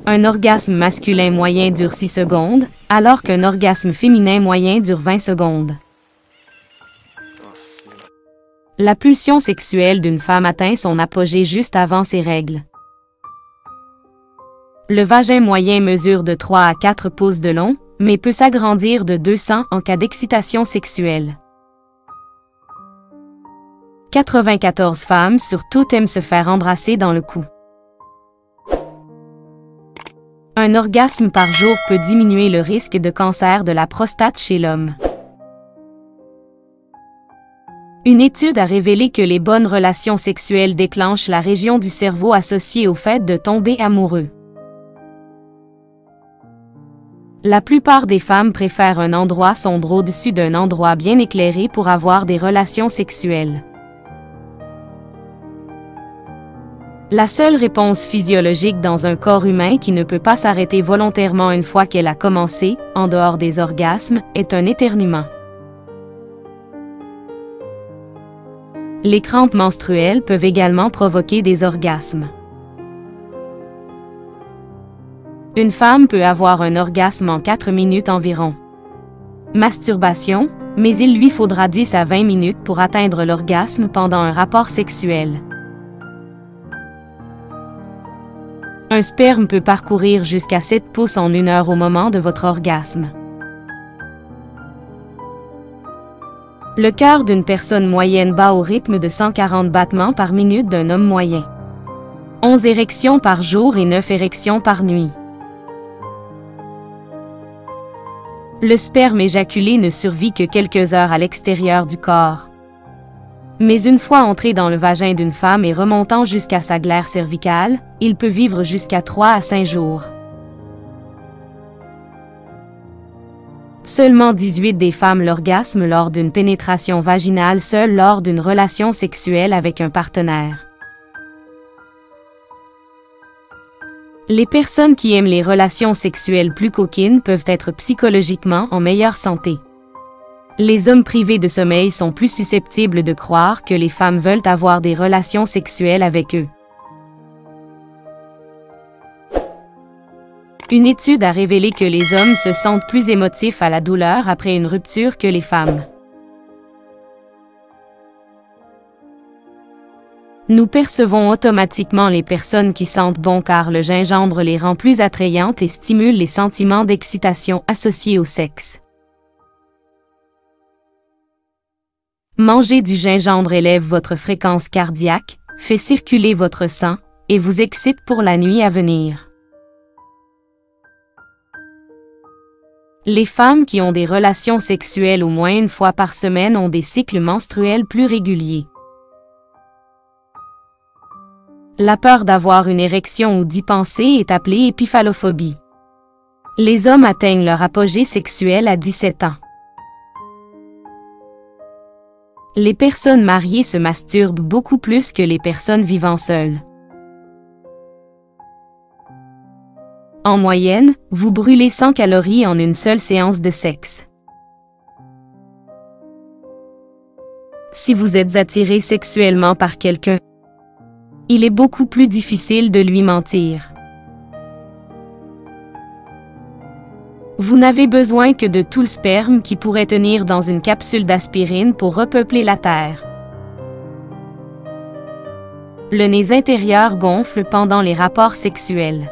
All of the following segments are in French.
Un orgasme masculin moyen dure 6 secondes, alors qu'un orgasme féminin moyen dure 20 secondes. La pulsion sexuelle d'une femme atteint son apogée juste avant ses règles. Le vagin moyen mesure de 3 à 4 pouces de long, mais peut s'agrandir de 200 en cas d'excitation sexuelle. 94 femmes sur toutes aiment se faire embrasser dans le cou. Un orgasme par jour peut diminuer le risque de cancer de la prostate chez l'homme. Une étude a révélé que les bonnes relations sexuelles déclenchent la région du cerveau associée au fait de tomber amoureux. La plupart des femmes préfèrent un endroit sombre au-dessus d'un endroit bien éclairé pour avoir des relations sexuelles. La seule réponse physiologique dans un corps humain qui ne peut pas s'arrêter volontairement une fois qu'elle a commencé, en dehors des orgasmes, est un éternuement. Les crampes menstruelles peuvent également provoquer des orgasmes. Une femme peut avoir un orgasme en 4 minutes environ. Masturbation, mais il lui faudra 10 à 20 minutes pour atteindre l'orgasme pendant un rapport sexuel. Un sperme peut parcourir jusqu'à 7 pouces en 1 heure au moment de votre orgasme. Le cœur d'une personne moyenne bat au rythme de 140 battements par minute d'un homme moyen. 11 érections par jour et 9 érections par nuit. Le sperme éjaculé ne survit que quelques heures à l'extérieur du corps. Mais une fois entré dans le vagin d'une femme et remontant jusqu'à sa glaire cervicale, il peut vivre jusqu'à 3 à 5 jours. Seulement 18 des femmes l'orgasme lors d'une pénétration vaginale seule lors d'une relation sexuelle avec un partenaire. Les personnes qui aiment les relations sexuelles plus coquines peuvent être psychologiquement en meilleure santé. Les hommes privés de sommeil sont plus susceptibles de croire que les femmes veulent avoir des relations sexuelles avec eux. Une étude a révélé que les hommes se sentent plus émotifs à la douleur après une rupture que les femmes. Nous percevons automatiquement les personnes qui sentent bon car le gingembre les rend plus attrayantes et stimule les sentiments d'excitation associés au sexe. Manger du gingembre élève votre fréquence cardiaque, fait circuler votre sang, et vous excite pour la nuit à venir. Les femmes qui ont des relations sexuelles au moins une fois par semaine ont des cycles menstruels plus réguliers. La peur d'avoir une érection ou d'y penser est appelée épiphalophobie. Les hommes atteignent leur apogée sexuelle à 17 ans. Les personnes mariées se masturbent beaucoup plus que les personnes vivant seules. En moyenne, vous brûlez 100 calories en une seule séance de sexe. Si vous êtes attiré sexuellement par quelqu'un, il est beaucoup plus difficile de lui mentir. Vous n'avez besoin que de tout le sperme qui pourrait tenir dans une capsule d'aspirine pour repeupler la Terre. Le nez intérieur gonfle pendant les rapports sexuels.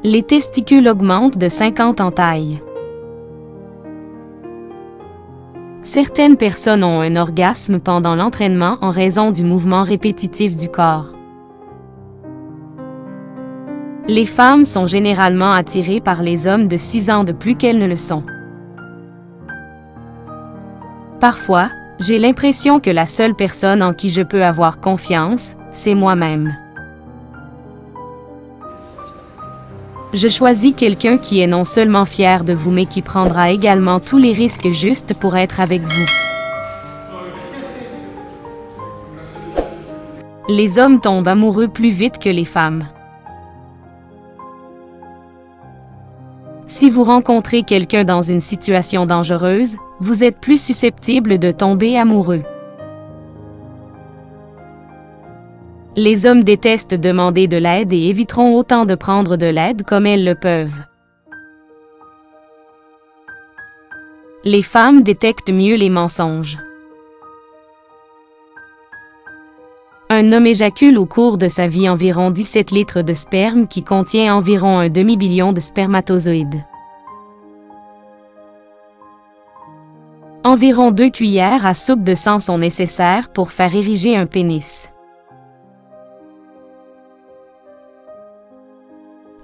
Les testicules augmentent de 50 en taille. Certaines personnes ont un orgasme pendant l'entraînement en raison du mouvement répétitif du corps. Les femmes sont généralement attirées par les hommes de 6 ans de plus qu'elles ne le sont. Parfois, j'ai l'impression que la seule personne en qui je peux avoir confiance, c'est moi-même. Je choisis quelqu'un qui est non seulement fier de vous mais qui prendra également tous les risques justes pour être avec vous. Les hommes tombent amoureux plus vite que les femmes. Si vous rencontrez quelqu'un dans une situation dangereuse, vous êtes plus susceptible de tomber amoureux. Les hommes détestent demander de l'aide et éviteront autant de prendre de l'aide comme elles le peuvent. Les femmes détectent mieux les mensonges. Un homme éjacule au cours de sa vie environ 17 litres de sperme qui contient environ un demi-billion de spermatozoïdes. Environ 2 cuillères à soupe de sang sont nécessaires pour faire ériger un pénis.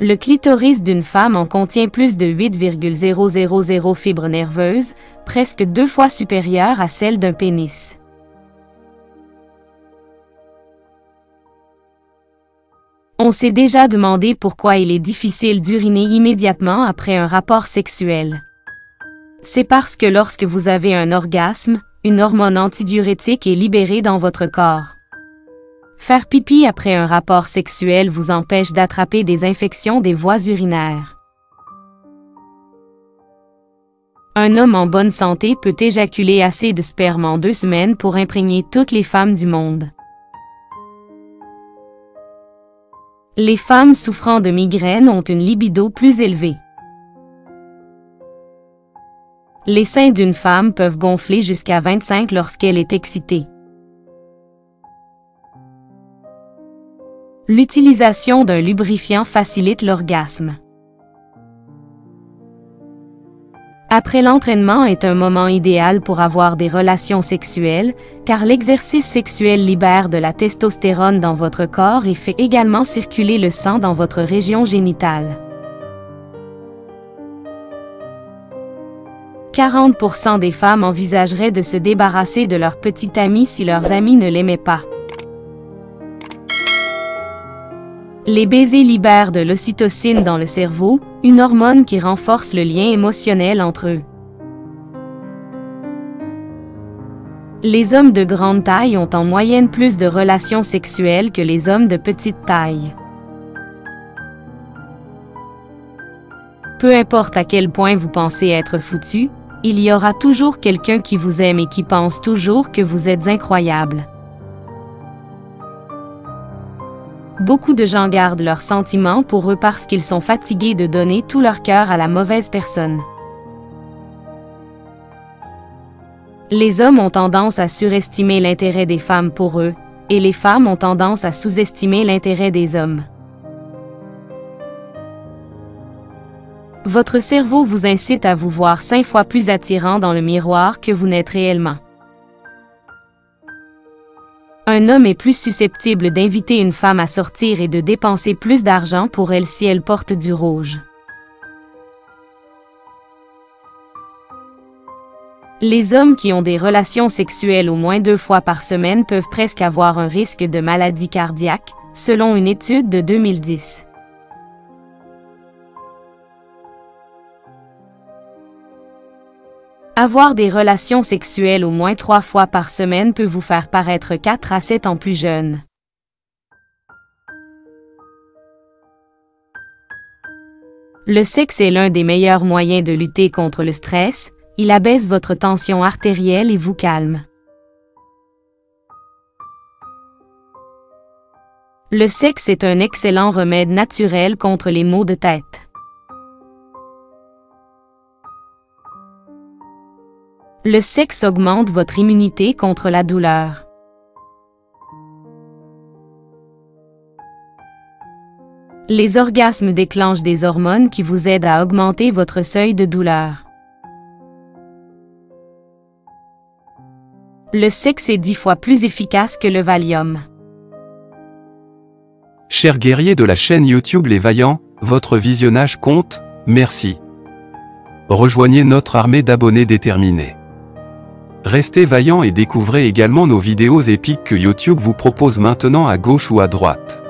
Le clitoris d'une femme en contient plus de 8,000 fibres nerveuses, presque 2 fois supérieures à celles d'un pénis. On s'est déjà demandé pourquoi il est difficile d'uriner immédiatement après un rapport sexuel. C'est parce que lorsque vous avez un orgasme, une hormone antidiurétique est libérée dans votre corps. Faire pipi après un rapport sexuel vous empêche d'attraper des infections des voies urinaires. Un homme en bonne santé peut éjaculer assez de sperme en 2 semaines pour imprégner toutes les femmes du monde. Les femmes souffrant de migraines ont une libido plus élevée. Les seins d'une femme peuvent gonfler jusqu'à 25 lorsqu'elle est excitée. L'utilisation d'un lubrifiant facilite l'orgasme. Après l'entraînement est un moment idéal pour avoir des relations sexuelles, car l'exercice sexuel libère de la testostérone dans votre corps et fait également circuler le sang dans votre région génitale. 40% des femmes envisageraient de se débarrasser de leur petit ami si leurs amis ne l'aimaient pas. Les baisers libèrent de l'ocytocine dans le cerveau, une hormone qui renforce le lien émotionnel entre eux. Les hommes de grande taille ont en moyenne plus de relations sexuelles que les hommes de petite taille. Peu importe à quel point vous pensez être foutu, il y aura toujours quelqu'un qui vous aime et qui pense toujours que vous êtes incroyable. Beaucoup de gens gardent leurs sentiments pour eux parce qu'ils sont fatigués de donner tout leur cœur à la mauvaise personne. Les hommes ont tendance à surestimer l'intérêt des femmes pour eux, et les femmes ont tendance à sous-estimer l'intérêt des hommes. Votre cerveau vous incite à vous voir 5 fois plus attirant dans le miroir que vous n'êtes réellement. Un homme est plus susceptible d'inviter une femme à sortir et de dépenser plus d'argent pour elle si elle porte du rouge. Les hommes qui ont des relations sexuelles au moins 2 fois par semaine peuvent presque avoir un risque de maladie cardiaque, selon une étude de 2010. Avoir des relations sexuelles au moins 3 fois par semaine peut vous faire paraître 4 à 7 ans plus jeune. Le sexe est l'un des meilleurs moyens de lutter contre le stress, il abaisse votre tension artérielle et vous calme. Le sexe est un excellent remède naturel contre les maux de tête. Le sexe augmente votre immunité contre la douleur. Les orgasmes déclenchent des hormones qui vous aident à augmenter votre seuil de douleur. Le sexe est 10 fois plus efficace que le Valium. Chers guerriers de la chaîne YouTube Les Vaillants, votre visionnage compte, merci. Rejoignez notre armée d'abonnés déterminés. Restez vaillants et découvrez également nos vidéos épiques que YouTube vous propose maintenant à gauche ou à droite.